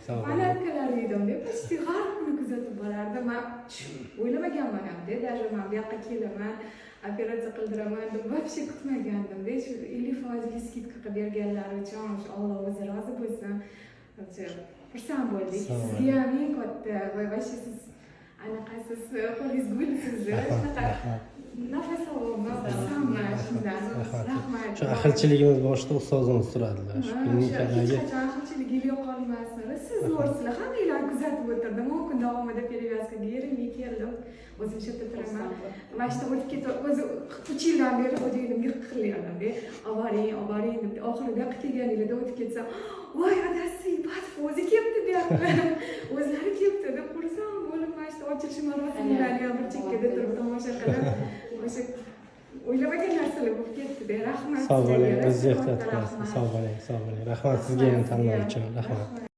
sog' bo'ling. Falankalar edim deb, почти har kuni kuzatib borardim. Men o'ylamaganman ham-da, даже men bu yoqqa kelaman, operatsiya qildiraman deb вообще kutmagandim-da. Shu 50% skidka qilib berganlari uchun Alloh o'zi rozi bo'lsin. Xursand bo'ldik. Sizga ham eng katta va вообще siz anaqasiz qo'lingiz gulsiz. Nafas olaman, xursandman shundan. Rahmat. Shu ahilchiligimiz boshida ustozimiz turadilar. Shu klinikadagi ahilchilik yil yo'qolmasin. Siz bo'rsizlar, hammanglar kuzatib o'tirdim. 10 kun davomida перевязкаga yerimga keldim. O'zim shu yerda turaman. Mashina o'tib ketib, o'zi 3 yildan beri o'zimga qilyapman-da. Oboring deb oxirida kelganinglarda o'tib ketsam, voy adasi, Batf o'zi kelibdi deyapti. O'zlari kelibdi deb xursand bo'lib mashina ochilish marosimidan ham bir chekkada turib tomosha qilib, o'sha o'ylamagan narsalar bo'lib ketdi-da. Rahmat. sog' bo'ling, o'zingiz ehtiyot qilasiz. Sog' bo'ling. Rahmat sizga ham tanlov uchun. Rahmat.